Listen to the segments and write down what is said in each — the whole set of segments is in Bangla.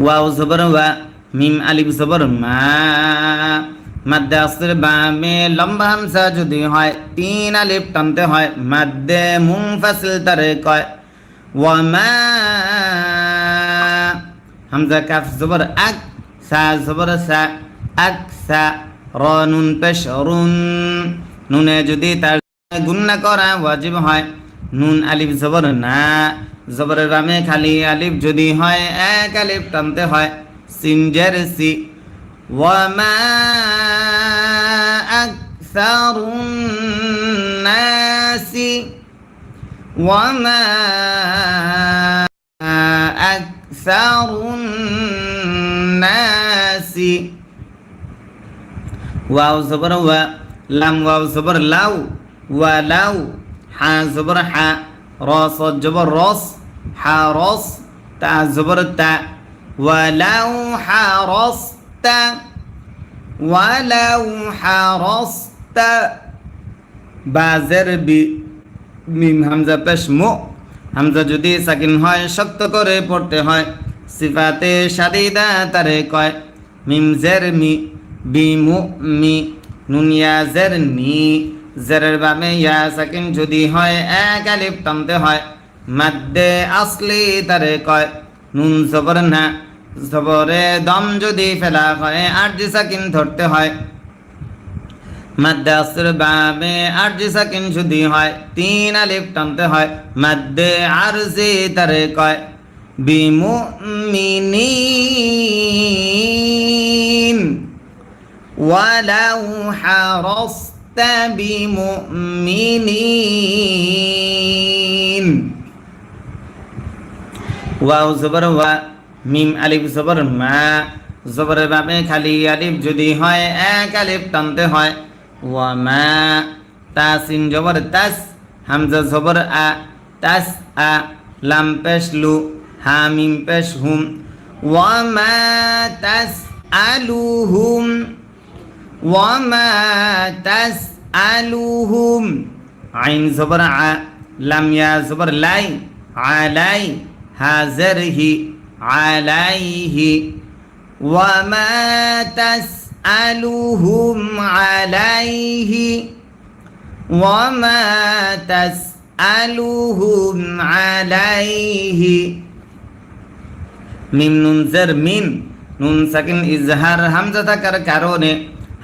ওয়াও জবর ওয়া, মিম আলিফ জবর মা। মাদ্দে আসলের বামে লম্বা হামজা যদি হয় 3 আলিফ টানতে হয়। মাদ্দে মুনফাসিল তারে কয় ওয়া মা। হামজা কাফ জবর আক, সা জবর সা, আক সা। র নুন পেশ রুন, নুনে যদি তার গুন্না করা ওয়াজিব হয়। নুন আলিফ জবর না, জবরের বামে খালি আলিফ যদি হয় 1 আলিফ টানতে হয়। সিন জের সি। ওয়ামা আকসারুন নাসি, ওয়ামা আকসারুন নাসি। ওয়াও জবর ওয়া, লাম ওয়াও জবর লাউ, ওয়া লাউ। হা জবর হা, রস জবর রস, হা রস। তা জবর তা, ওয়ালাউ হারস্তা, ওয়ালাউ হারস্তা। বাজের বি, মিম হামজা পেশ মু। হামজা যদি সাকিন হয় শক্ত করে পড়তে হয়। সিফাতে শাদিদা তারে কয় মিম জের মি, বি মু মি। নুন ইয়া জের নি, জেরের বামে ইয়া সাকিন যদি হয় 1 আলিফ টানতে হয়। মাদ্দে আসলি তারে কয় নুন জবর না, জবরে দম যদি ফেলা হয় আরজি সাকিন ধরতে হয়। মাদ্দে আসর বামে আরজি সাকিন যদি হয় 3 আলিফ টানতে হয়। মাদ্দে আরজি তারে কয় বিমুমিনিন, ওয়ালাউ হারস্তা বিমুমিনিন। ওয়াও জবর ওয়া, মিম আলিফ জবর মা, জবরের বামে খালি আলিফ যদি হয় 1 আলিফ টানতে হয়। ওয়া মা। তাসিন জবর তাস, হামজা জবর আ, তাস আ। লাম পেশ লু, হা মিম পেশ হুম। ওয়া মা তাস আলুহুম, ওয়া মা তাস আলুহুম। আইন জবর আ, লাম ইয়া জবর লাই, আলাই। হাজর হি, আলাইহি। ওয়ামা তাসআলুহুম আলাইহি, ওয়ামা তাসআলুহুম আলাইহি। মিম নুন জের মিন, নুন সাকিন ইজহার হামজা থাকার কারণে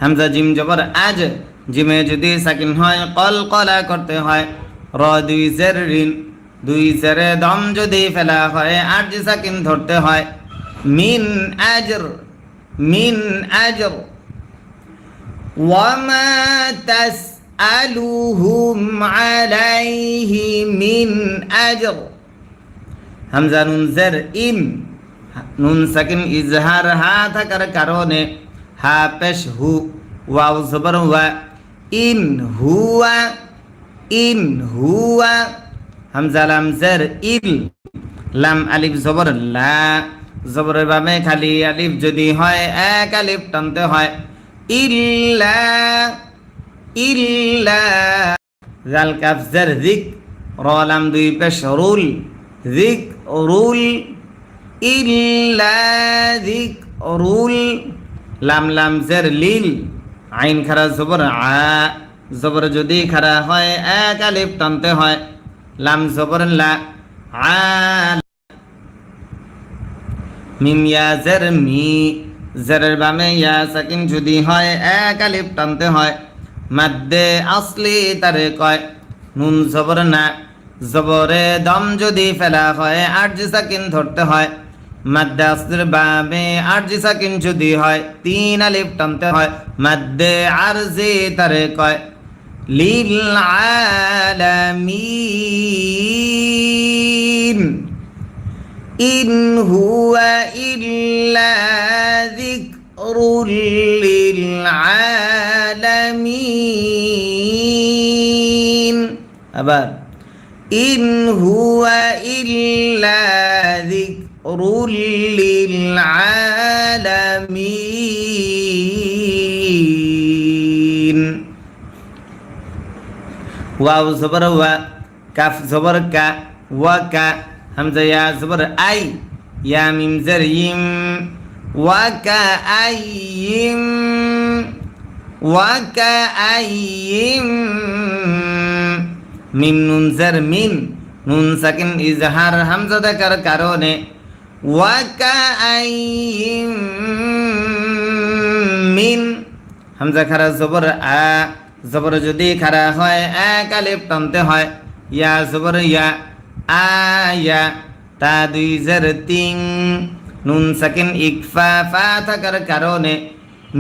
হামজা জিম জবর আজ, জিমে যদি সাকিন হয় কলকলা করতে হয়। র দুই জের রিন, দুই জেরে দম যদি ফেলা হয় আরজি সাকিন ধরতে হয়। মিন আজর, মিন আজর। ওয়ামা তাসআলুহুম আলাইহি মিন আজর। হামজা নুন জের ইন, নুন সাকিন ইজহার হা থাকার কারণে হা পেশ হু, ওয়াও জবর ওয়া। ইন হুয়া, ইন হুয়া। হামজা লাম জের ইল, লাম আলিফ জবর লা, জবরের বামে খালি আলিফ যদি হয় 1 আলিফ টানতে হয়। ইল্লা, ইল্লা। জাল কাফ জের রিক, র লাম দুই পেশ রুল, রিক রুল। ইল্লা রিক রুল। লাম লাম জের লিল, আইন খারা জবর আ, জবর যদি খারা হয় 1 আলিফ টানতে হয়। লাম জবর লা, আ। মিম ইয়া জের মি, জেরের বামে ইয়া সাকিন যদি হয় 1 আলিফ টানতে হয়। মাদ্দে আসলি তারে কয় নুন জবর না, জবরে দম যদি ফেলা হয় আরজি সাকিন ধরতে হয়। মাদ্দে আসলির বামে আরজি সাকিন যদি হয় 3 আলিফ টানতে হয়। মাদ্দে আরজি তারে কয় লিল আলামিন। ইন হুয়া ইল্লা যিকরুল লিল আলামিন। আবার ইন হুয়া ইল্লা যিকরুল লিল আলামিন। ওয়াও জবর ওয়া, কাফ জবর কা, ওয়া কা। হামজা ইয়া জবর আই, ইয়া মিম জের ইম ওয়াকাআইয়িম ওয়াকাআইয়িম মিম নুন জের মিন নুন সাকিন ইজহার হামজা দেখার কারণে ওয়াকাআইয়িম মিন হামজা খারা জবর আ জবর যদি খারা হয় এক আলিফ টানতে হয় ইয়া জবর ইয়া আয়া তা দুই জের তিন নুন সাকিন ইকফা ফা থাকার কারণে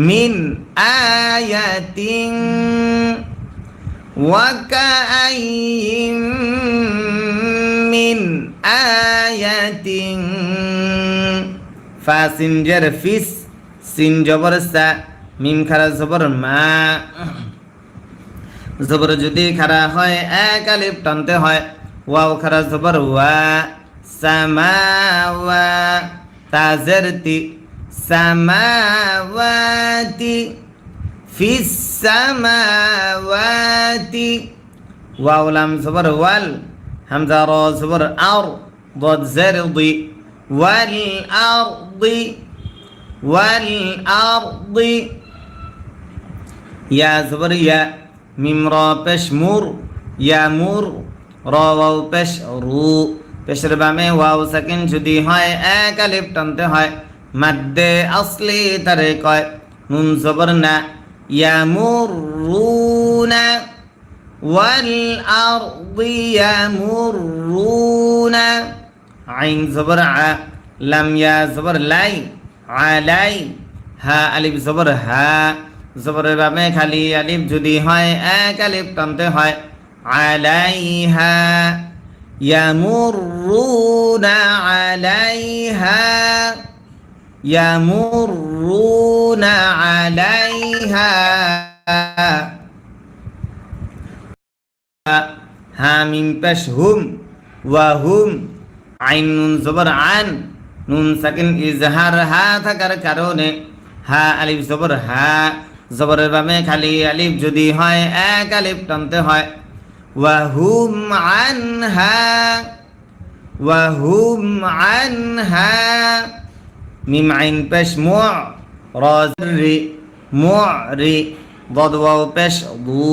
মিন আয়াতিন ওয়াকাআইয়িম মিন আয়াতিন ফা সিন জের ফিস সিন জবর সা মিম খারা জবর মা জবর যদি খারা হয় এক আলিফ টানতে হয় ওয়াও খারা জবর ওয়া সামাওয়া তা জের তি সামাওয়াতি ফিস সামাওয়াতি ওয়াও লাম জবর ওয়াল হামজা র জবর আর ضاد زر ضي والأرض والأرض يا زبر يا ميم را পেশ মুর ইয়া মুর র ওয়াও পেশ রু পেশের বামে ওয়াও সাকিন যদি হয় এক আলিফ টানতে হয় মাদ্দে আসলি তারে কয় নুন জবর না ইয়ামুরুনা ওয়াল আরদি ইয়ামুরুনা আইন জবর আ লাম ইয়া জবর লাই আলাই হা আলিফ জবর হা জবরের বামে খালি আলিফ যদি হয় এক আলিফ টানতে হয় আলাইহা ইয়ামুরুনা আলাইহা ইয়ামুরুনা আলাইহা হা মিম পেশ হুম ওয়া হুম আইন নুন জবর আন নুন সাকিন ইজহার হা থাকার কারণে হা আলিফ জবর হা জবরের বামে খালি আলিফ যদি হয় এক আলিফ টানতে হয় ওয়াহুম আনহা ওয়াহুম আনহা মিম আইন পেশ মু রি মুরি ضاد ওয়াও পেশ দু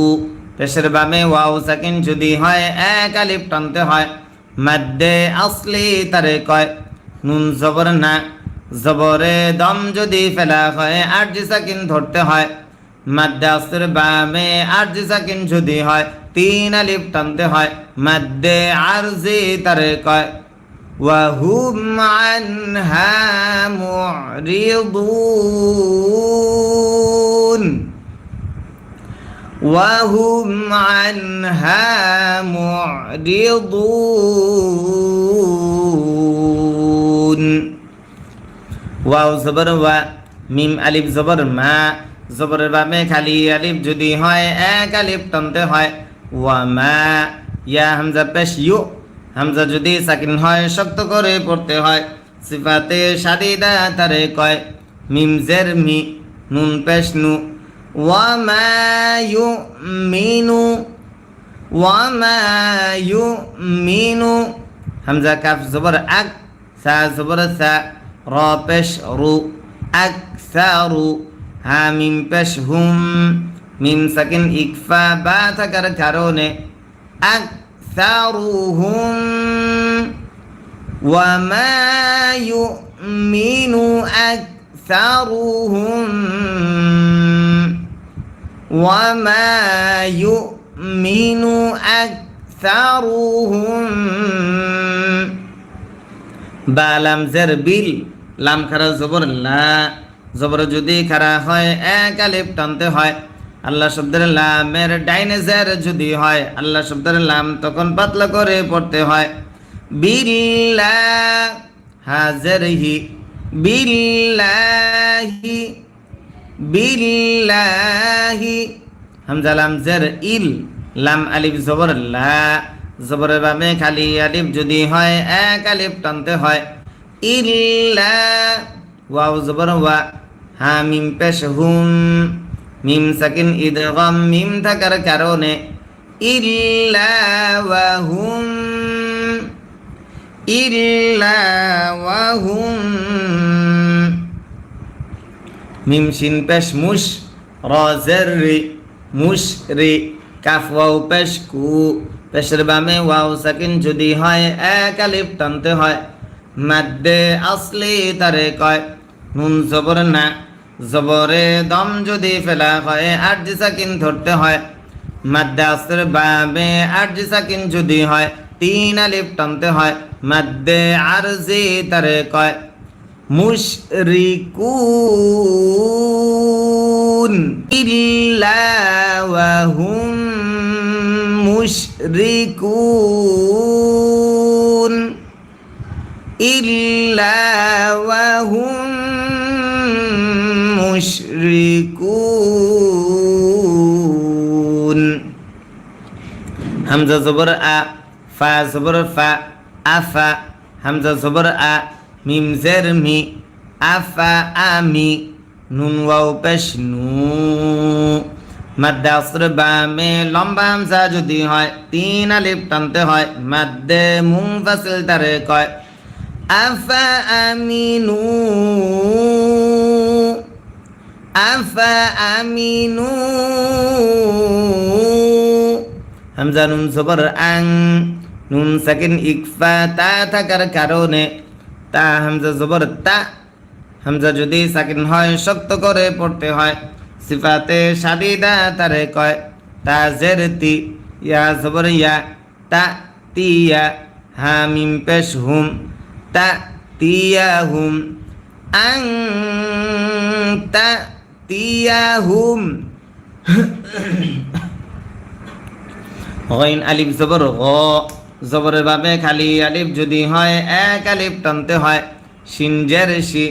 পেশের বামে ওয়াও সাকিন যদি হয় এক আলিফ টানতে হয় মাদ্দে আসলি তারে কয় নুন জবর না জবরে দম যদি ফেলা হয় আরজি সাকিন ধরতে হয় মাদ্দে আসর বামে আরজি সাকিন যদি হয় তিন আলিফ টানতে হয় মাদ্দে আরজি তারে কয় ওয়াহুম আনহা মুরিদুন ওয়াহুম আনহা মুরিদুন ওয়াও জবর ওয়া মিম আলিফ জবর মা জবরের বামে খালি আলিফ যদি হয় এক আলিফ টানতে হয় ওয়া মা ইয়া হামজা পেশ ইউ হামজা যদি সাকিন হয় শক্ত করে পড়তে হয় সিফাতে শাদিদা তারে কয় মিম জের মি নুন পেশ নু ওয়া মা ইউমিনু ওয়া মা ইউমিনু হামজা কাফ জবর আক সা জবর সা র পেশ রু আকসারু হা মিম পেশ হুম মিম সাকিন ইকফা বা থাকার কারণে আকসারুহুম ওয়া মা ইউমিনু আকসারুহুম ওয়া মা ইউমিনু আকসারুহুম বা লাম জের বিল লাম খারা জবর লা জবর যদি খারা হয় এক আলিফ টানতে হয় আল্লাহ শব্দের লামের ডাইনে জের যদি হয় আল্লাহ শব্দের লাম তখন পাতলা করে পড়তে হয় বিল্লাহ হাজরহি বিল্লাহি বিল্লাহি হামজা লাম জের ইল লাম আলিফ জবর লা জবরের বামে খালি আলিফ যদি হয় এক আলিফ টানতে হয় ইল্লা ওয়াও জবর ওয়া হা মিম পেশ হুম মিম সাকিন ইদগাম মিম থাকার কারণে ইল্লা ওয়া হুম ইল্লা ওয়াহুম মিম শিন পেশ মুশ র জের রি মুশ রি কাফ ওয়াও পেশ কু পেশের বামে ওয়াও সাকিন যদি হয় এক আলিফ টানতে হয় মাদ্দে আসলি তারে কয় নুন জবর না জবরে দম যদি ফেলা হয় আরজি সাকিন ধরতে হয় মাদ্দে আসর বামে আরজি সাকিন যদি হয় তিন আলিফ টানতে হয় মাদ্দে আরজি তারে কয় মুশরিকুন ইল্লা ওয়াহুম মুশরিকুন ইল্লা ওয়াহুম মুশরিকুন হামজা জবর আ ফা জবর ফা আফা হামজা জবর আ মিম জের মি আফা আমি নুন ওয়াও পেশ নু মাদ্দে আসর বামে লম্বা হামজা যদি হয় তিন আলিফ টানতে হয় মাদ্দে মুনফাসিল তারে কয় আফা আমিনু আফা আমিনু হামজা নুন জবর আং নুন সাকিন ইকফা তা থাকার কারণে তা হামজা জবর তা হামজা যদি সাকিন হয় শক্ত করে পড়তে হয় সিফাতে শাদিদা তারে কয় তা জের তি ইয়া জবর ইয়া তা তিয়া হা মিম পেশ হুম তা তিয়া হুম আং তা তিয়া হুম গইন আলিফ জবর গ জবরের বাবে খালি আলিফ যদি হয় এক আলিফ টানতে হয় শিন জের শি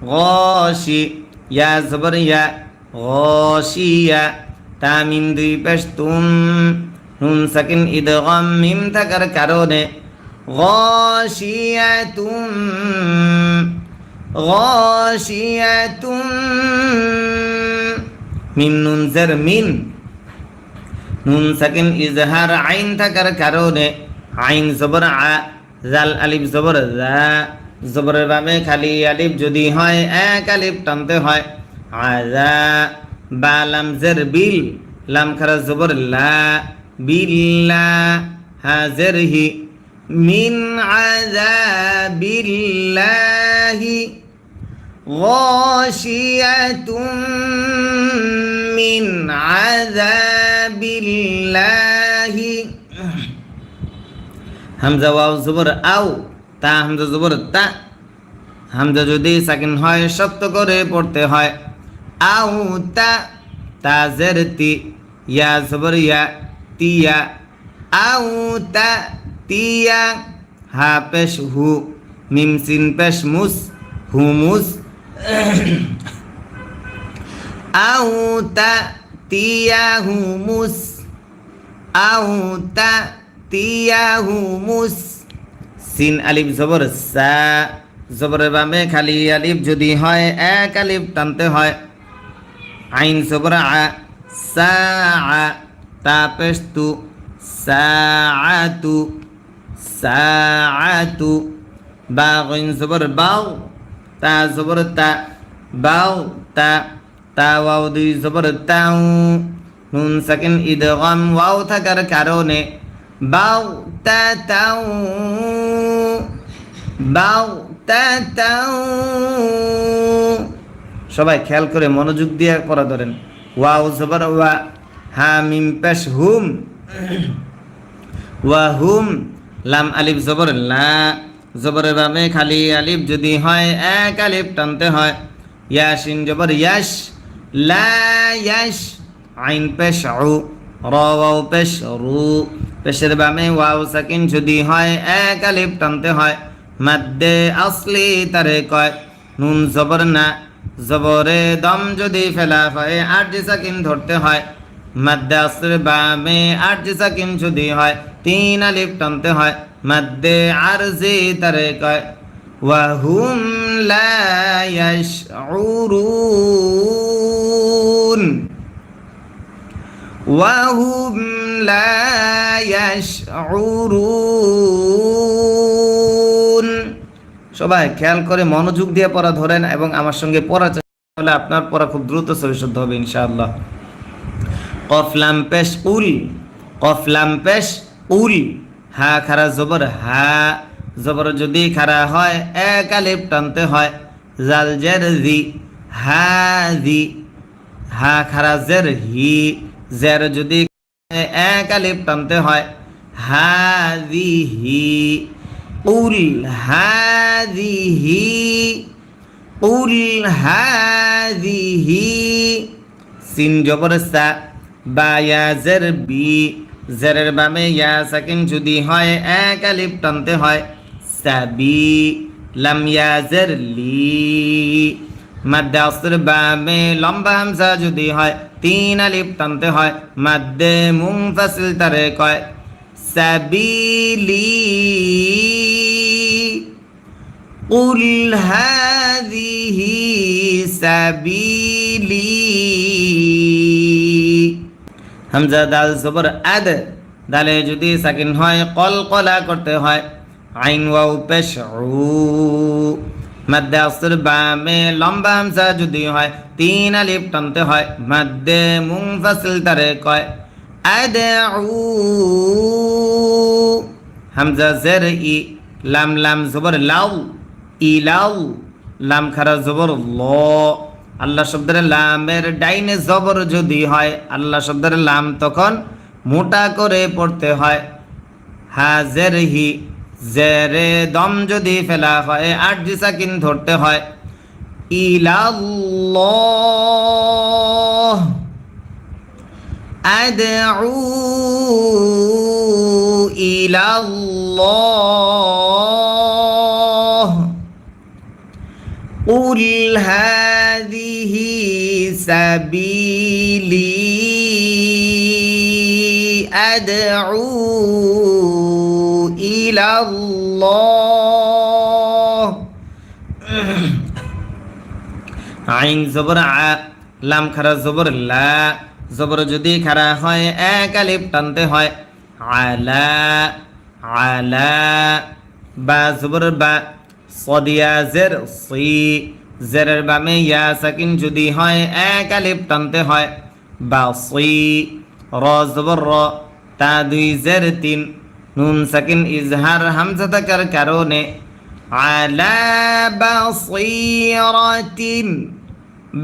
গশি ইয়া জবর ইয়া গশিয়া তা মিম দুই পেশ তুম নুন সাকিন ইদগাম মিম থাকার কারণে গশিয়াতুম গশিয়াতুম মিম নুন জের মিন নুন সাকিন ইজহার আইন থাকার কারণে আইন জবর আ জাল আলিফ জবর জা জবরের বাবে খালি আলিফ যদি হয় এক আলিফ টানতে হয় আযা বা লাম জের বিল লাম খারা জবর লা বিল্লা হা জের হি মিন আযাবিল্লাহি গাশিয়াতুম মিন আযাবিল্লাহি হামজা ওয়াও জবর আও তা হামজা জবর তা হামজা যদি সাকিন হয় শক্ত করে পড়তে হয় আও তা তা জের তি ইয়া জবর ইয়া তিয়া আও তা তিয়া হা পেশ হু মিম সিন পেশ মুস হুমুস আও তা তিয়া হুমুস আও তা তিয়া হুমুস সিন আলিফ জবর সা জবরের বামে খালি আলিফ যদি হয় এক আলিফ টানতে হয় আইন জবর আ সা তা পেশ তু সাআতু সাআতু বা গইন জবর বাও তা জবর তা বাও তা তা ওয়াও দুই জবর তাও নুন সাকিন ইদগাম ওয়াও থাকার কারণে বাও তা তাও বাও তা তাও সবাই খেয়াল করে মনোযোগ দিয়ে পড়া ধরেন ওয়াও জবর ওয়া হা মিম পেশ হুম ওয়া হুম লাম আলিফ জবর লা জবরের বামে খালি আলিফ যদি হয় এক আলিফ টানতে হয় ইয়াসিন জবর ইয়াশ লা ইয়াশ আইন পেশ উ র ওয়াও পেশ রু পেশের বামে ওয়াও সাকিন যদি হয় এক আলিফ টানতে হয় মাদ্দে আসলি তারে কয় নুন জবর না জবরে দম যদি ফেলা হয় আরজি সাকিন ধরতে হয় মাদ্দে আসর বামে আরজি সাকিন যদি হয় তিন আলিফ টানতে হয় মাদ্দে আরজি তারে কয় ওয়া হুম লা ইয়াশউরুন ওয়া হুম লা ইয়াশউরুন সবাই খেয়াল করে মনোযোগ দিয়ে পড়া ধরেন এবং আমার সঙ্গে পড়া চেষ্টা করলে আপনার পড়া খুব দ্রুত সহিশুদ্ধ হবে ইনশাআল্লাহ। কফ লাম পেশ উল, কফ লাম পেশ উল, হা খারা জবর হা, জবর যদি খারা হয় এক আলিফ টানতে হয়, জাল জের জি, হা জি, হা খারা জের হি, জের যদি এক আলিফ টানতে হয়, হা জি হি, উল হাযিহি, উল হাযিহি, সিন জবর সা, বা ইয়া জের বি, জেরের বামে ইয়া সাকিন যদি হয় এক আলিফ টানতে হয়, সাবি, লাম ইয়া জের লি, মাদ্দে আসর বামে লম্বা হামজা যদি হয় তিন আলিফ টানতে হয়, মাদ্দে মুনফাসিল তারে কয় সাবিলি, কুল হাযিহি সাবিলি, হামজা দাল জবর আদ, দালে যদি সাকিন হয় কলকলা করতে হয়, আইন ওয়াও পেশ উ, মাদ্দে আসর বামে লম্বা হামজা যদি হয় তিন আলিফ টানতে হয়, মাদ্দে মুনফাসিল তারে কয় আদউ, হামজা জের ই, লাম লাম জবর লাউ, ইলাউ, লাম খারা জবর ল, আল্লাহ শব্দের লামের ডাইনে জবর যদি হয় আল্লাহ শব্দের লাম তখন মোটা করে পড়তে হয়, হাজের হি, জেরে দম যদি ফেলা হয় আরজি সাকিন ধরতে হয়, ইলাল্লাহ, আদউ ইলাল্লাহ, কুল হাযিহি সাবিলি আদউ ইলাল্লাহ, আইন জবর আ, লাম খারা জবর লা, জবর যদি খারা হয় এক আলিফ টানতে হয়, আলা, আলা, বা জবর বা, সদিয়া জের সি, জেরের বামে ইয়া সাকিন যদি হয় এক আলিফ টানতে হয়, বাসি, র জবর র, তা দুই জের তিন, নুন সাকিন ইজহার হামজা থাকার কারণে, আলা বাসিরাতিন,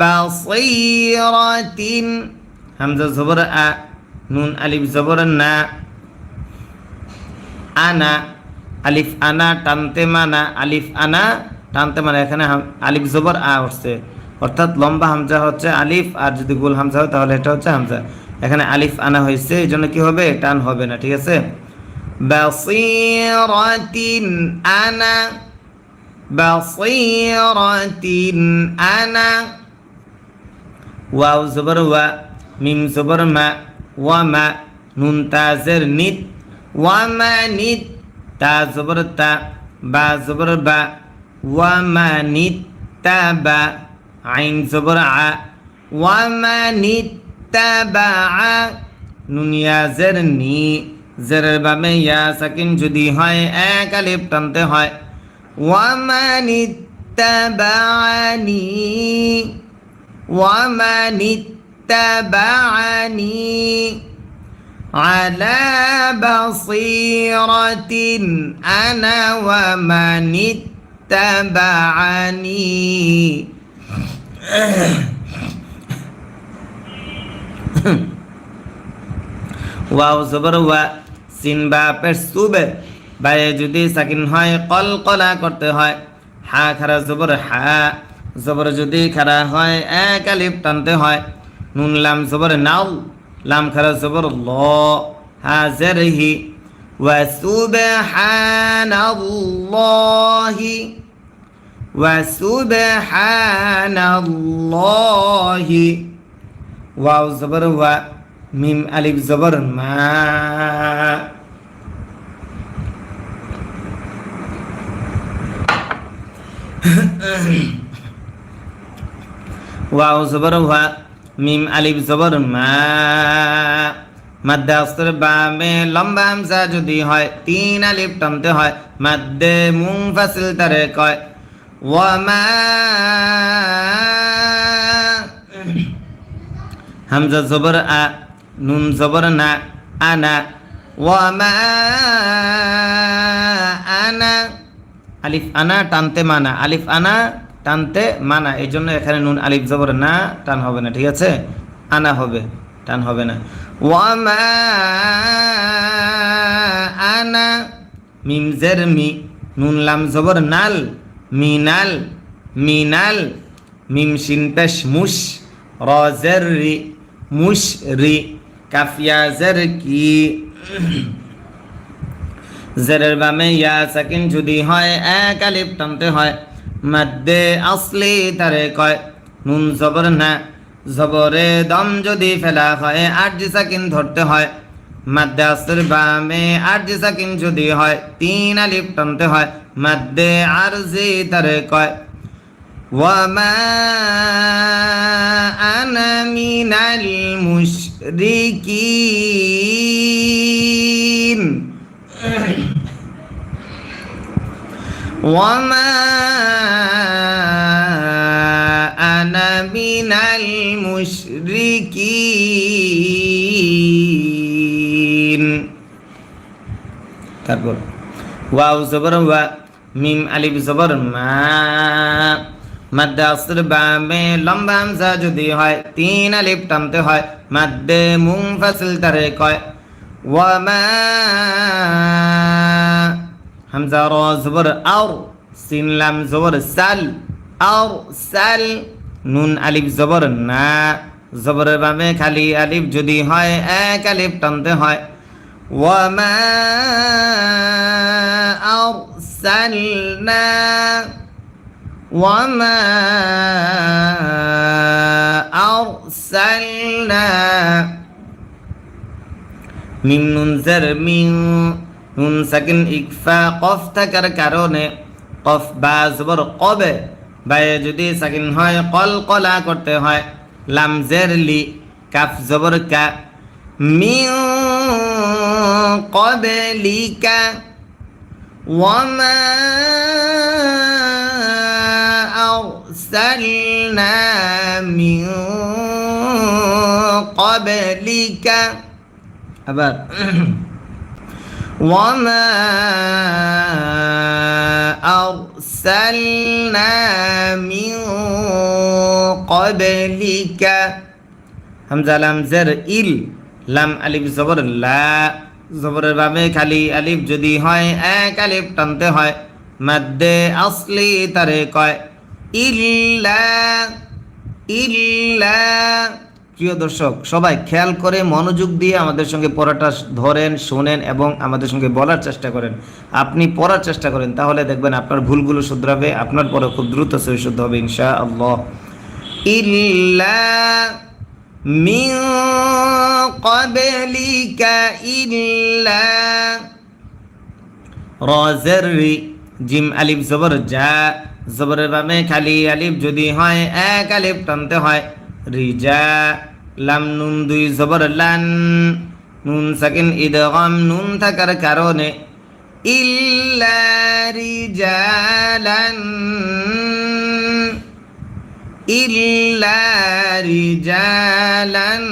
বাসিরাতিন, হামজা জবর আ, নুন আলিফ জবর না, আনা, আলিফ আনা টানতে মানা, আলিফ আনা টানতে মানা, এখানে আলিফ জবর আ উঠছে, অর্থাৎ লম্বা হামজা হচ্ছে আলিফ, আর যদি গোল হামজা হয় তাহলে এটা হচ্ছে হামজা, এখানে আলিফ আনা হয়েছে এই জন্য কি হবে, টান হবে না, ঠিক আছে। বাসিরাতিন আনা, বাসিরাতিন আনা, ওয়াও জবর ওয়া, মিম জবর মা, ওয়া মা, নুন তাজের নিত, ওয়া মা নিত, তা জবর তা, বা জবর বা, ওয়া মা নিত তা বা, আইন জবর আ, ওয়া মা নিত তা বা আ, নুন ইয়া জের নি, জেরের বামে ইয়া সাকিন যদি হয় এক আলিফ টানতে হয়, ওয়া মা নিত তা বা আনি, ওয়া মা নিত তা বা আনি, على بصيرة أنا ومن اتبعني, ওয়াও জবর ওয়া, সিন বা পেশ সুবে, বায়ে যদি সাকিন হয় কলকলা করতে হয়, হা খারা জবর হা, জবর যদি খারা হয় এক আলিফ টানতে হয়, নুন লাম জবর নাও, লাম খারা জবর ল, হাজের হি, ওয়া সুবহানাল্লাহি, ওয়া সুবহানাল্লাহি, ওয়াও জবর ওয়া, মিম আলিফ জবর মা, ওয়াও জবর ওয়া, মিম আলিফ জবর মা, মাদ্দে আসরের বামে লম্বা হামজা যদি হয় 3 আলিফ টানতে হয় মাদ্দে মুনফাসিল তারে কয় ওয়ামা হামজা জবর আ নুন জবর না আনা ওয়ামা আনা আলিফ আনা টানতে মানা আলিফ আনা টানতে মানা এই জন্য এখানে নুন আলিফ জবর না টান হবে না ঠিক আছে আনা হবে টান হবে না ওয়ামা আনা মিম জের মি নুন লাম জবর নাল মিনাল মিনাল মিম শিন পেশ মুশ র জের রি মুশ রি কাফিয়া জের কি জেরের বামে ইয়া সাকিন যদি হয় এক আলিফ টানতে হয় মাদ্দে আসলি তারে কয় নুন জবর না জবরে দম যদি ফেলা হয় আরজি সাকিন ধরতে হয় মাদ্দে আসলির বামে আরজি সাকিন যদি হয় 3 আলিফ টানতে হয় মাদ্দে আরজি তারে কয় ওয়ামা আনা মিনাল মুশরিকিন ওয়ামা আনা মিনাল মুশরিকিন তারপর ওয়াও জবর ওয়া মিম আলিফ জবর মা মাদ্দে আসর বামে লম্বা হামজা যদি হয় 3 আলিফ টানতে হয় মাদ্দে মুনফাসিল তারে কয় ওয়ামা হামজা র জবর আও সিন লাম জবর সাল আও সাল নুন আলিফ জবর না জবরের বামে খালি আলিফ যদি হয় এক আলিফ টানতে হয় ওয়ামা আরসালনা ওয়ামা আরসালনা মিম নুন জের মিন নুন সাকিন ইকফা কফ থাকার কারণে কফ বা জবর কবে বায়ে যদি সাকিন হয় কলকলা করতে হয় লাম জের লি কাফ জবর কা মিন ক্বাবলিকা ওয়ামা আরসালনা মিন ক্বাবলিকা আবার ওয়ামা আরসালনা মিন ক্বাবলিকা হামজা লাম জের ইল লাম আলিফ জবর লা জবরের বামে খালি আলিফ যদি হয় এক আলিফ টানতে হয় মাদ্দে আসলি তারে কয় ইল্লা ইল্লা প্রিয় দর্শক সবাই খেয়াল করে মনোযোগ দিয়ে আমাদের সঙ্গে পড়াটা ধরেন শোনেন এবং আমাদের সঙ্গে বলার চেষ্টা করেন আপনি পড়ার চেষ্টা করেন তাহলে দেখবেন আপনার ভুলগুলো শুধরাবে আপনার পরে খুব দ্রুত সহি শুদ্ধ হবে ইনশাআল্লাহ ইল্লা মিন ক্বাবলিকা ইল্লা র জের রি জিম আলিফ জবর জা জবরের বামে খালি আলিফ যদি হয় এক আলিফ টানতে হয় রিজা লাম নুন দুই জবর লান নুন সাকিন ইদগাম নুন থাকার কারণে ইল্লা রিজালান ইল্লা রিজালান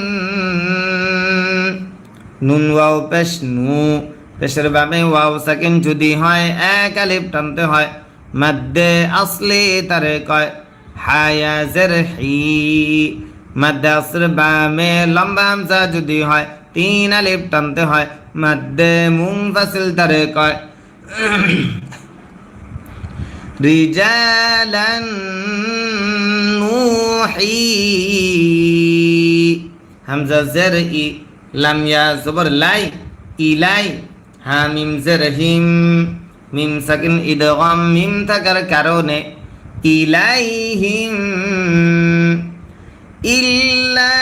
নুন ওয়াও পেশ নু পেশের বামে ওয়াও সাকিন যদি হয় এক আলিফ টানতে হয় মাদ্দে আসলি তারে কয় হায়া জের হি মাদ্দে আসর বামে লম্বা হামজা যদি হয় 3 আলিফ টানতে হয় মাদ্দে মুনফাসিল তারে কয় রিজালান নুহি হামজা জের ই লাম ইয়া জবর লাই ইলাই হা মিম জের হিম মিম সাকিন ইদগাম মিম থাকার কারণে ইলাইহিম ইল্লা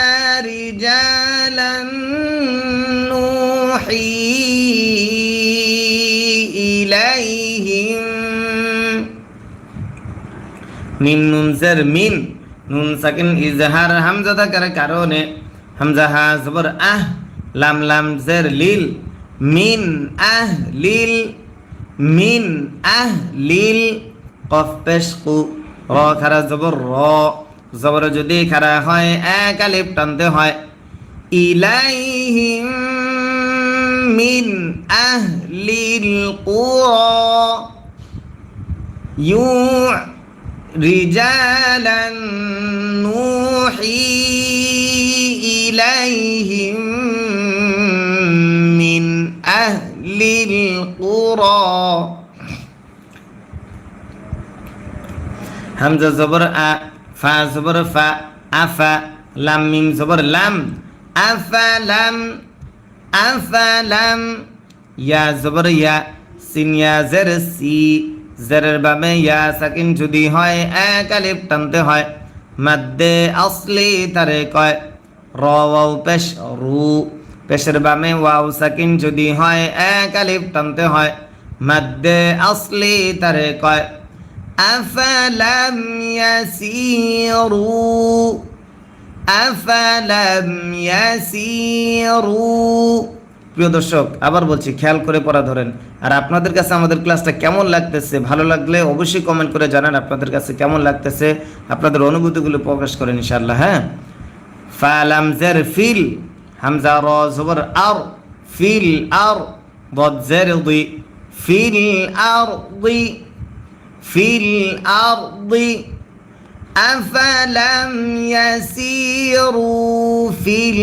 রিজালান নুহি ইলাইহিম মিম নুন জের মিন নুন সাকিন ইজহার হামজা থাকার কারণে হামজা হা জবর আহ লাম লাম জের লিল মিন লিল মিন লিল কফ পেশ কু র খারা জবর র জবর যদি খারা হয় এক আলিফ টানতে হয় ইলাইহিম মিন আহলিল কুরা ইউ রিজালান নুহি ইলাইহিম মিন আহলিল কুরা হামজা জবর আ ফা জবর ফা আফা লাম মিম জবর লাম আফালাম আফালাম ইয়া জবর ইয়া সিন ইয়া জের সি জেরের বামে ইয়া সাকিন যদি হয় এক আলিফ টানতে হয় মাদ্দে আসলি তারে কয় র ওয়াও পেশ রু পেশের বামে ওয়াও সাকিন যদি হয় এক আলিফ টানতে হয় মাদ্দে আসলি তারে কয় আফালাম ইয়াসিরু আফালাম ইয়াসিরু প্রিয় দর্শক আবার বলছি খেয়াল করে পড়া ধরেন আর আপনাদের কাছে আমাদের ক্লাসটা কেমন লাগতেছে ভালো লাগলে অবশ্যই কমেন্ট করে জানান আপনাদের কাছে কেমন লাগতেছে আপনাদের অনুভূতিগুলো প্রকাশ করেন ইনশাআল্লাহ হ্যাঁ ফালাম জের ফিল হামজা র জবর আর ফিল আর ضاد জের দি ফিল আরদি ফিল আরদি আফালাম ইয়াসিরু ফিল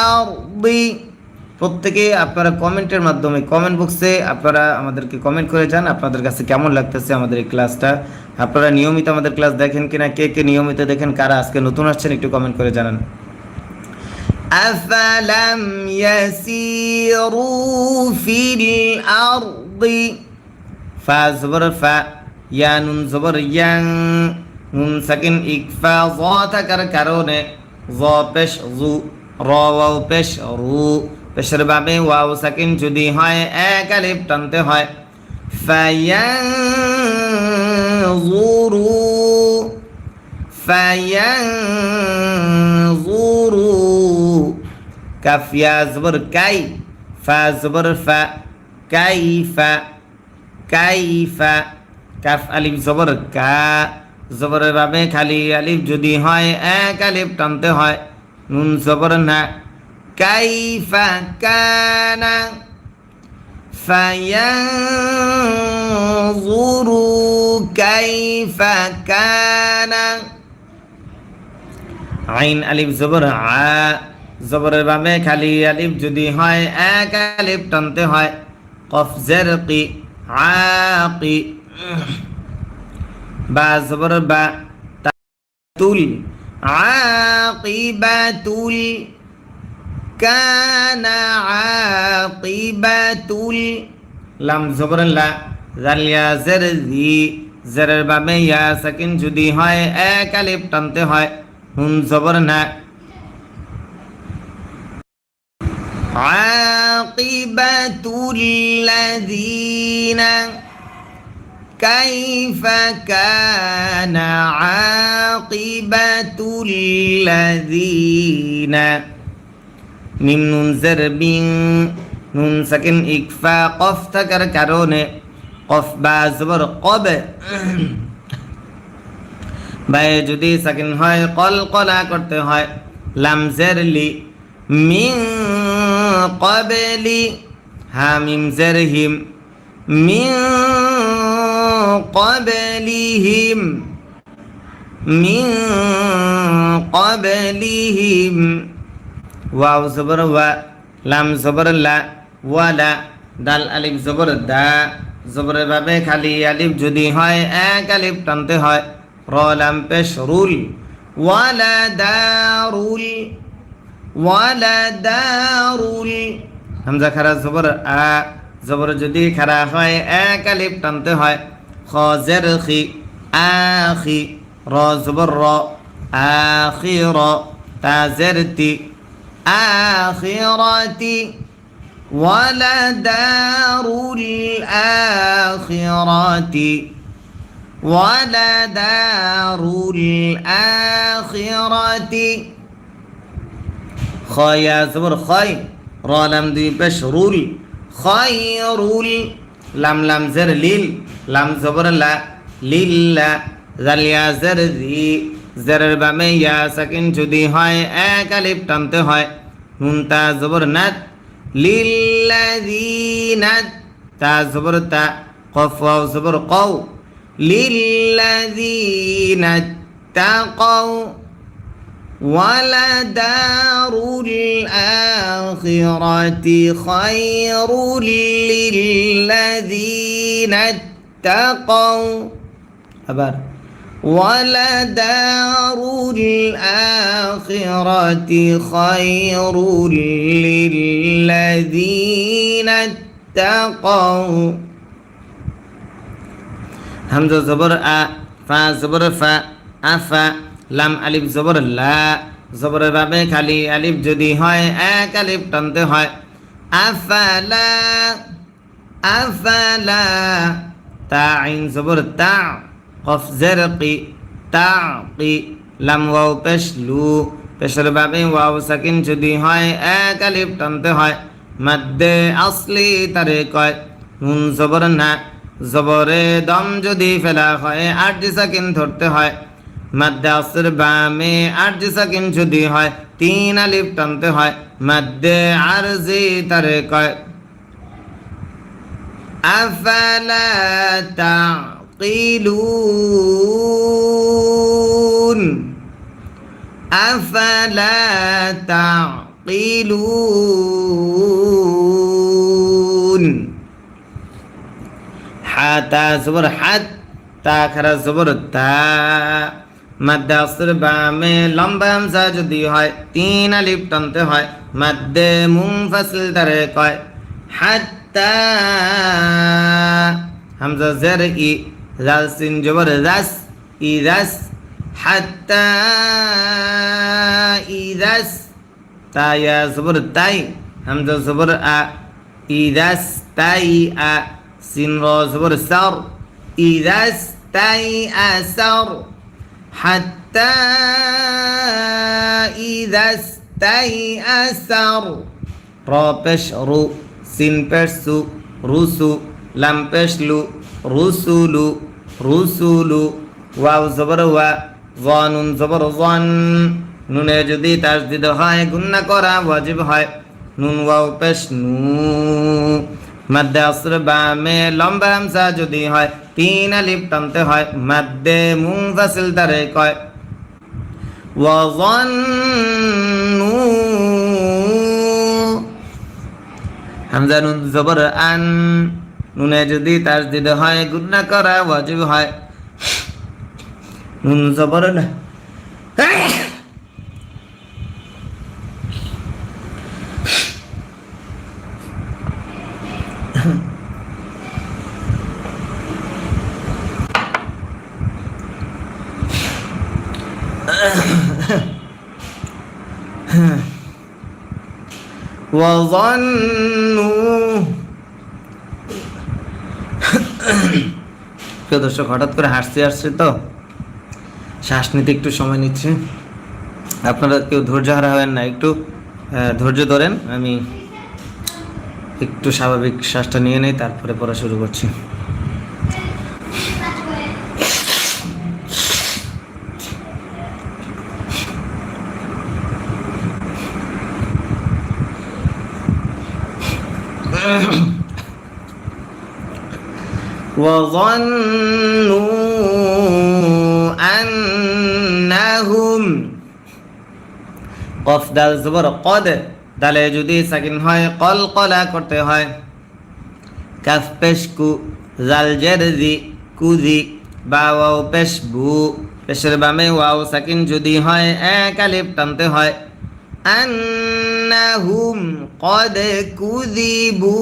আরদি প্রত্যেকে আপনারা কমেন্টের মাধ্যমে কমেন্ট বক্সে আপনারা আমাদেরকে কমেন্ট করে যান আপনাদের কাছে কেমন লাগতেছে আমাদের এই ক্লাসটা আপনারা নিয়মিত আমাদের ক্লাস দেখেন কিনা কে কে নিয়মিত দেখেন কারা আজকে নতুন আসছেন একটু কমেন্ট করে জানান আফালাম ইয়াসিরু ফিল আরদি ফা জবর ফা ইয়া নুন জবর ইয়াং নুন সাকিন ইকফা জ থাকার কারণে জ পেশ জু র ওয়াও পেশ রু পেশের বাবে ওয়াও সাকিন যদি হয় এক আলিফ টানতে হয় ফায়ানজুরু ফায়ানজুরু কাফ ইয়া জবর কাই ফা জবর ফা কাইফা কাইফা কাফ আলিফ জবর কা জবরের বাবে খালি আলিফ যদি হয় এক আলিফ টানতে হয় নুন জবর না কাইফা কানা ফায়ানজুরু কাইফা কানা আইন আলিফ জবর আ জবরের বাবে খালি আলিফ যদি হয় এক আলিফ টানতে হয় কফ জের কি আকি বা জবর বা তুল আকিবাতুল কানা আকিবাতুল লাম জবর লা জালিয়া জের জি জেরের বাবে ইয়া সাকিন যদি হয় এক আলিফ টানতে হয় নুন জবর না আকিবাতুল লাযিনা কাইফা কানা আকিবাতুল লাযিনা মিম নুন জের বিন নুন সাকিন ইকফা কফ থাকার কারণে কফ বা জবর কব বায়ে যদি সাকিন হয় কলকলা করতে হয় লাম জের লি মিন ক্বাবলি হা মিম জের হিম মিন ক্বাবলিহিম মিন ক্বাবলিহিম ওয়াও জবর ওয়া লাম জবর লা ওয়ালা দাল আলিফ জবর দা জবরের ভাবে খালি আলিফ যদি হয় এক আলিফ টানতে হয় র লাম পেশ রুল ওয়ালা দারুল ওয়ালা দারুল হামজা খারা জবর আ জবর যদি খারা হয় এক আলিফ টানতে হয় খ জের খি আখি র জবর র আখির তা জের তি আখিরাতি ওয়ালা দারুল আখিরাতি ওয়ালা দারুল আখিরাতি খয়া জবর খয় র লাম দুই পেশ রুল খয়রুল লাম লাম জের লিল লাম জবর লা লিল্লা জাল ইয়া জের জি জেরের বামে ইয়া সাকিন যদি হয় এক আলিফ টানতে হয় নুন তা জবর নাত লিল্লাযিনাত তা জবর তা কফ ওয়াও জবর কও লিল্লাযিনাত তাকাও ولدار الآخرة خير للذين اتقوا أبار ولدار الآخرة خير للذين اتقوا همزة زبر أ فا زبر فا أفا লাম আলিফ জবর লা জবরের ভাবে খালি আলিফ যদি হয় এক আলিফ টানতে হয় আফালা আফালা তা আইন জবর তা কফ জের কি তাকি লাম ওয়াও পেশ লু পেশের ভাবে ওয়াও সাকিন যদি হয় এক আলিফ টানতে হয় মাদ্দে আসলি তারে কয় নুন জবর না জবরে দম যদি ফেলা হয় আরজি সাকিন ধরতে হয় মাদ্দে আসর বামে আরজি সাকিন যদি হয় তিন আলিফ টানতে হয় মাদ্দে আরজি তারে কয় আফালা তাকিলুন আফালা তাকিলুন হাতা জবর হাত তা খারা জবর তা মাদ্দে আসর বামে লম্বা হামজা যদি হয় তিন আলিফ টানতে হয় মাদ্দে মুনফাসিল তারে কয় হাত্তা হামজা জের ই জাল সিন জবর রাস ইরাস হাত্তা ইরাস তা ইয়া জবর তাই হামজা জবর আ ইরাস তাই আ সিন র জবর সার ইরাস তাই আসর حتى إذا استيأسر را পেশ রু সিন পেশ সু রুসু লাম পেশ লু রুসুলু রুসুলু ওয়াও জবর ওয়া য নুন জবর জন নুনে যদি তাসদিদ হয় গুন্না করা ওয়াজিব হয় নুন ওয়াও পেশ নু মাদ্দে আসর বামে লম্বা হামজা যদি হয় তিন আলিফ টানতে হয় মাদ্দে মুনফাসিল তারে কয় ওয়াযান্নু হামজা নুন জবর আন নুনে যদি তাসদিদ হয় গুন্না করা ওয়াজিব হয় নুন জবর না প্রিয় দর্শক হঠাৎ করে হাসতে আসছে তো শ্বাস নিতে একটু সময় নিচ্ছে আপনারা কেউ ধৈর্য হারা হবেন না একটু ধৈর্য ধরেন আমি একটু স্বাভাবিক শ্বাসটা নিয়ে নেই তারপরে পড়া শুরু করছি وظنوا أنهم قف دال زبر قد দালে যদি সাকিন হয় কলকলা করতে হয় কাফ পেশ কু জাল জের জি কুজি বা ওয়াও পেশ বু পেশের বামে ওয়াও সাকিন যদি হয় এক আলিফ টানতে হয় আন্নাহুম কদ কুযিবু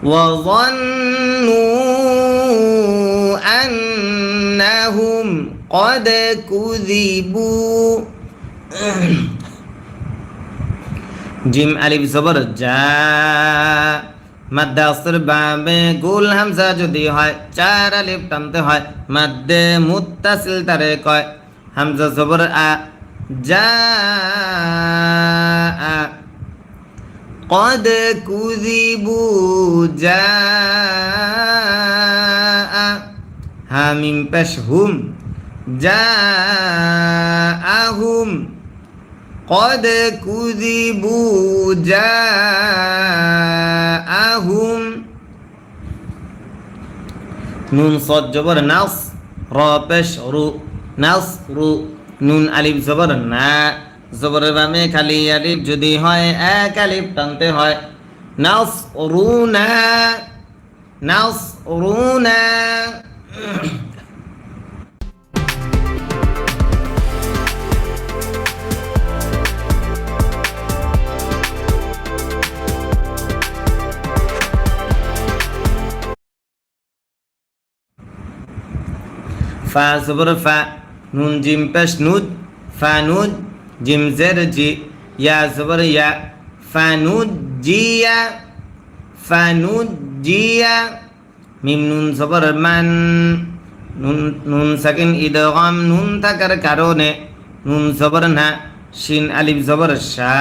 وظنوا أنهم قد كذبوا জিম আলিফ জবর জা মাদ্দে আসর বামে গুল হামজা যদি হয় চার আলিফ টানতে হয় মাদ্দে মুত্তাসিল তারে কয় হামজা জবর আ জা قد كذبوا جاء হা মিম পেশ হুম জাআহুম قد كذبوا جاءهم নুন সদ জবর নাস র পেশ রু নাস রু নুন আলিফ জবর না জবরের বামে খালি আলিফ যদি হয় এক আলিফ টানতে হয় নাস রুনা নাস রুনা ফা জবর ফা নুন জিম পেশ নুদ ফানুদ জিম জের জি ইয়া জবর ইয়া ফানুদ জিয়া ফানুদ জিয়া মিম নুন জবর মান নুন সাকিন ইদগাম নুন থাকার কারণে নুন জবর না শিন আলিফ জবর শা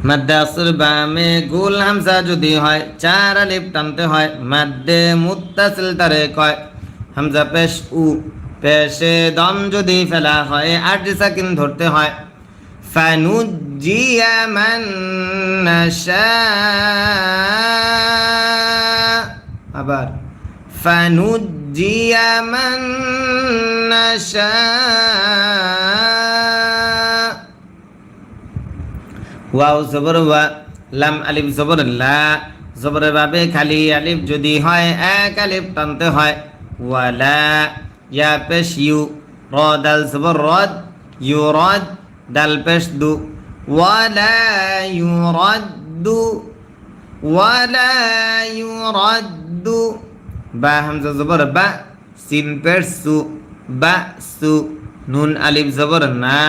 মাদ্দে আসর বামে গোল হামজা যদি হয় চার আলিফ টানতে হয় মাদ্দে মুত্তাসিল তারে কয় হামজা পেশ উ পেশে দম যদি ফেলা হয় আট সাকিন ধরতে হয় ফানুজ্জিয়া মান নাশা আবার ফানুজ্জিয়া মান নাশা ওয়াও জবর ওয়া লাম আলিফ জবর লা জবরের বাবে খালি আলিফ যদি হয় এক আলিফ টানতে হয় ওয়ালা ইয়া পেশ ইউ র দাল জবর রদ ইউরাদ দাল পেশ দু ওয়ালা ইউরাদ্দু ওয়ালা ইউরাদ্দু বা হামজা জবর বা সিন পেশ সু বা সু নুন আলিফ জবর না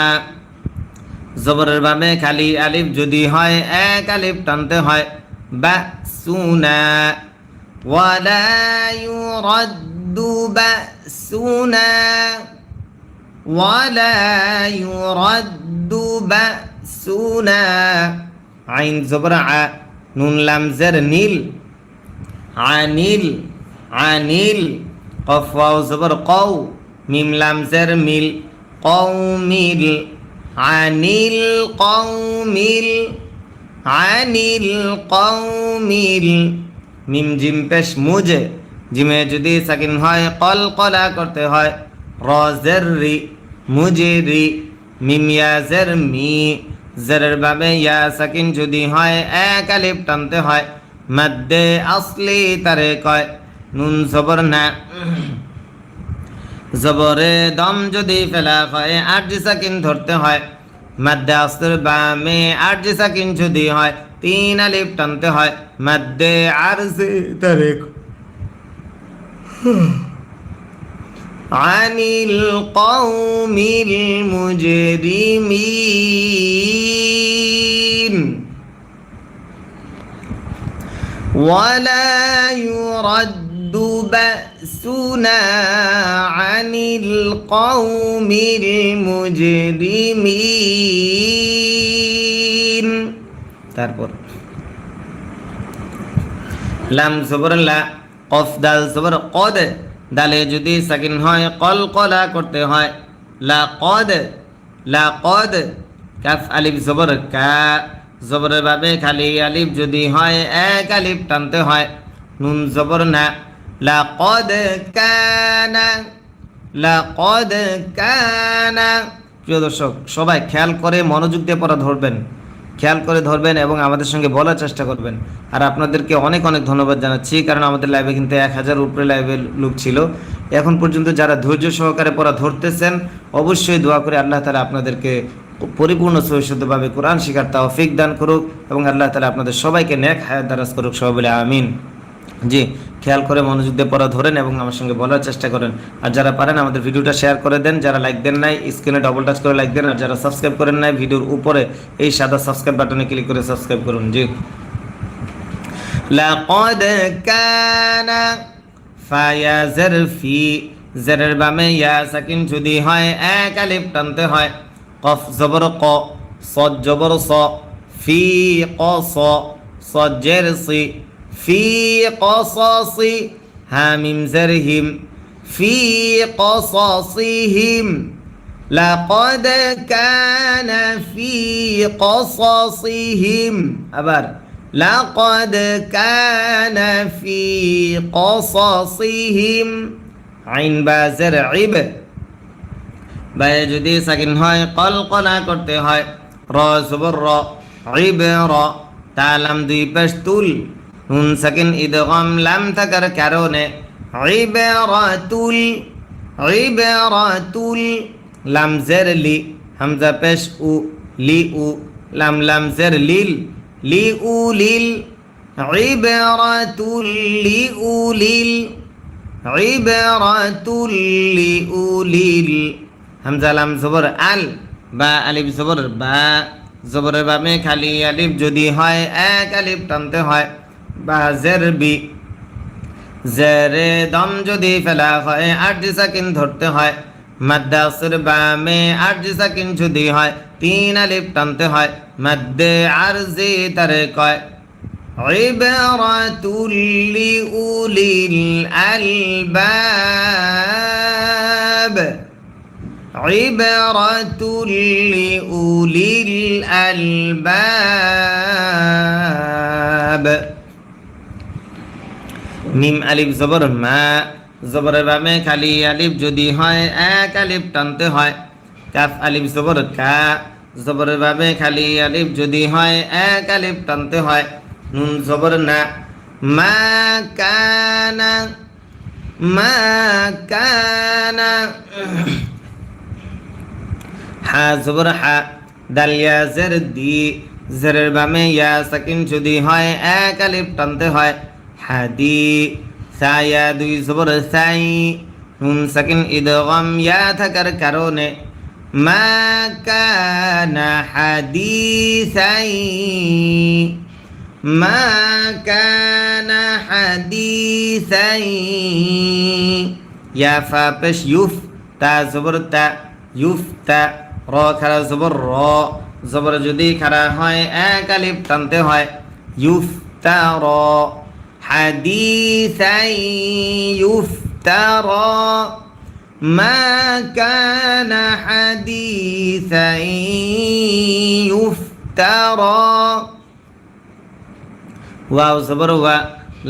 জবরের বামে খালি আলিফ যদি হয় এক আলিফ টানতে হয় বা সুনা ওয়ালা ইউরাদ্দু বা সুনা ওয়ালা ইউরাদ্দু বা সুনা আইন জবর আ নুন লাম জের নীল আনিল আনিল কফ ওয়াও জবর কও মিম লাম জের মিল কওমিল আনিল কওমিল আনিল কওমিল মিম জিম পেশ মুজে জিমে যদি সাকিন হয় কল কলা করতে হয় র জের রি মুজে রি মিম ইয়া জের মি জেরের বাবে ইয়া সাকিন যদি হয় এক আলিফ টানতে হয় মাদ্দে আসলি তারে কয় নুন জবর না জবরে দম যদি ফেলা হয় আট সাকিন ধরতে হয় মাদ্দে আসর বামে আট সাকিন যদি হয় তিন আলিফ টানতে হয় মাদ্দে আরজে তারে আনিল কওমিল মুজরিমিন ওয়ালা يرد بأسنا عن القوم المجرمين তারপর লাম জবর লা কফ দাল জবর কদ দালে যদি সাকিন হয় কলকলা করতে হয় লা কদ কাফ আলিফ জবর কা জবরের বাবে খালি আলিফ যদি হয় এক আলিফ টানতে হয় নুন জবর না লাকদ কানা প্রিয় দর্শক সবাই খেয়াল করে মনোযোগ দিয়ে পড়া ধরবেন খেয়াল করে ধরবেন এবং আমাদের সঙ্গে বলার চেষ্টা করবেন আর আপনাদেরকে অনেক অনেক ধন্যবাদ জানাচ্ছি কারণ আমাদের লাইভে কিন্তু 1000 উপরে লাইভে লোক ছিল এখন পর্যন্ত যারা ধৈর্য সহকারে পড়া ধরতেছেন অবশ্যই দোয়া করে আল্লাহ তাআলা আপনাদেরকে পরিপূর্ণ সহিষ্ণুভাবে কোরআন শিখার তৌফিক দান করুক এবং আল্লাহ তাআলা আপনাদের সবাইকে নেক হায়াত দারাজ করুক সবাই বলে আমিন জি খেয়াল করে মনোযোগ দিয়ে পড়া ধরেন এবং আমার সঙ্গে বলার চেষ্টা করেন আর যারা পারেন আমাদের ভিডিওটা শেয়ার করে দেন যারা লাইক দেন নাই স্ক্রিনে ডবল টাচ করে লাইক দেন আর যারা সাবস্ক্রাইব করেন নাই ভিডিওর উপরে এই সাদা সাবস্ক্রাইব বাটনে ক্লিক করে সাবস্ক্রাইব করুন জি লাকাদ কানা ফায়া জারফি জারের বামে ইয়া সাকিন যদি হয় এক আলিফ টানতে হয় কফ জবর ক صاد جبر صا في قص صاد جرص في قصص هامم زرهم في قصصهم لقد كان في قصصهم أبار لقد كان في قصصهم عين بازر عب বায়ে যদি সাকিন হয় কলকলা করতে হয় র জবর র ইব র তালাম দুই পেশ তুল নুন সাকিন ইদগাম লাম থাকার কারণে ইবরাতুল ইবরাতুল লাম জের লি হামজা পেশ উ লি উ লাম লাম জের লিল লি উ লিল ইবরাতুল লি উ লিল ইবরাতুল লি উ লিল হামজা লাম জবর আল বা আলিফ জবর বা জবরের বামে খালি আলিফ যদি হয় এক আলিফ টানতে হয় বা জের বি জেরে দম যদি ফেলা হয় আরজি সাকিন ধরতে হয় মাদ্দাসের বামে আরজি সাকিন যদি হয় তিন আলিফ টানতে হয় মাদ্দে আরজি তারে কয় ইবরাতুল লিউলিল আলবাব عبرة لأولي الألباب মিম আলিফ জবর মা জবরের বামে খালি আলিফ যদি হয় এক আলিফ টানতে হয় কাফ আলিফ জবর কা জবরের বামে খালি আলিফ যদি হয় এক আলিফ টানতে হয় নুন জবর না মা কানা মা কানা হা জবর হা দাল ইয়া জের দি জেরের বামে ইয়া সাকিন যদি হয় এক আলিফ টানতে হয় হাদি সায়া দুই জবর সাই নুন সাকিন ইদগাম ইয়া থাকার কারণে মা কানা হাদিসাই মা কানা হাদিসাই ইয়া ফা পেশ ইউফ তা জবর তা ইউফ তা র খারা জবর র জবর যদি খারা হয় এক আলিফ টানতে হয় ইউফ তা র হাদিসাই ইউফ তা র মা কানা হাদিসাই ইউফ তা র ওয়াও জবর ওয়া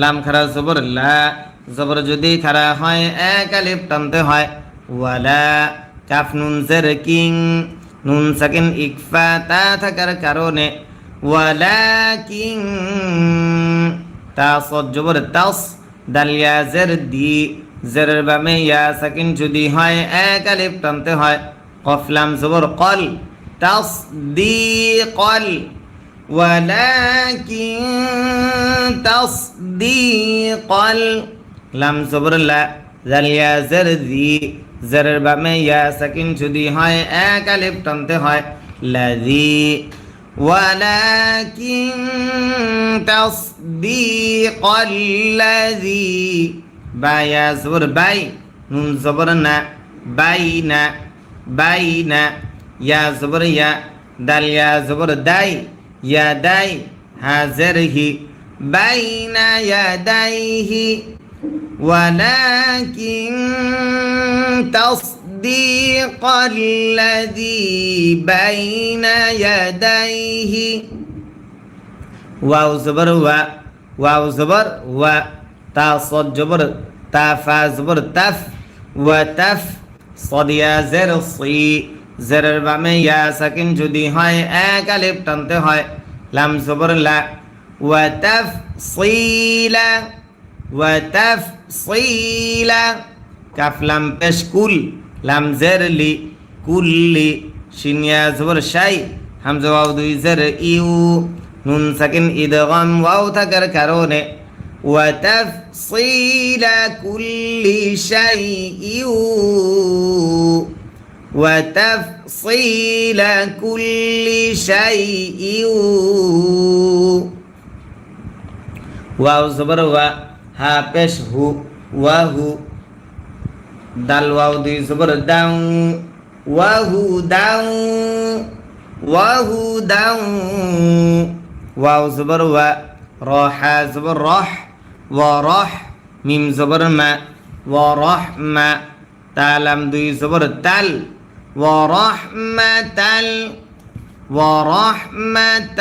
লাম খারা জবর লা জবর যদি খারা হয় এক আলিফ টানতে হয় ওয়ালা কাফ নুন জের কিং নুন সাকিন ইকফা তা থাকার কারণে ওয়ালাকিং তা সদ জবর তাস দাল ইয়া জের দি জেরের বামে ইয়া সাকিন যদি হয় এক আলিফ টানতে হয় কফ লাম জবর কল তাসদীকল ওয়ালাকিন তাসদীকল লাম জবর লা দাল ইয়া জের দি জেরের বামে ইয়া সাকিন যদি হয় এক আলিফ টানতে হয় লাযী ওয়ালাকিন তাসদীকাল্লাযী বা ইয়া জবর বাই নুন জবর না বাইনা বাইনা ইয়া জবর ইয়া দাল ইয়া জবর দাই ইয়া দাই হা জেরহি বাইনা ইয়াদাইহি ولكن تصديق الذي بين يديه واو زبر واو زبر تا صاد جبر تا فا زبر تف وتف صاد يا زر صي زরের বামে ইয়া সাকিন যদি হয় এক আলিফ টানতে হয় লাম জবর লা ওয়া তাফসীলা وتفصيلا كاف لام بش كل لام زر لي كل شين يا زبر شاي همزة واو دوي زر إيو نون ساكن إدغام واو تكر كاروني وتفصيل كل شيء وتفصيل كل شيء واو زبر হা পেশ হু ওয়াহু দাল ওয়াও দুই জবর দাউ ওয়াহু দাউ وهدى واو زبر و را حا زبر رح ورح মিম زبر ما ورحمة তালাম দুই زبر তাল ورحمة ورحمة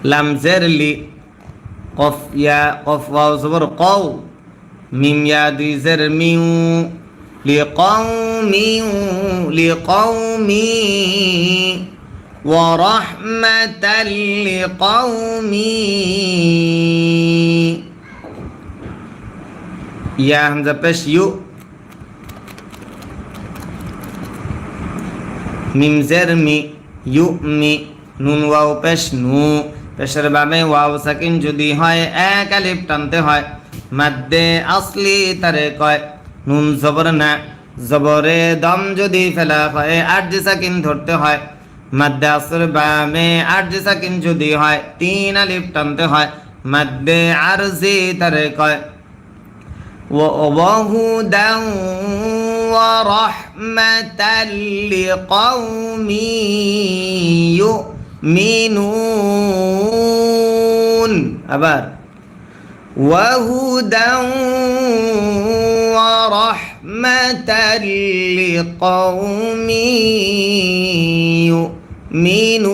লাম জের লি قف يا قف واو زبر قو মিম ইয়া দুই জের মিউ لقوم ورحمة لقوم يا همزة পেশ ইউ মিম জের মি ইউ মি নুন ওয়াও পেশ নু পেশের বামে ওয়াও সাকিন যদি হয় এক আলিফ টানতে হয় মাদ্দে আসলি তারে কয় নুন জবর না জবরে দম যদি ফেলা হয় আরজি সাকিন ধরতে হয় মাদ্দে আসর বামে আরজি সাকিন যদি হয় তিন আলিফ টানতে হয় মাদ্দে আরজি তারে কয় وهدى ورحمة لقوم يؤمنون أبار وهدى ورحمة لقوم يؤمنون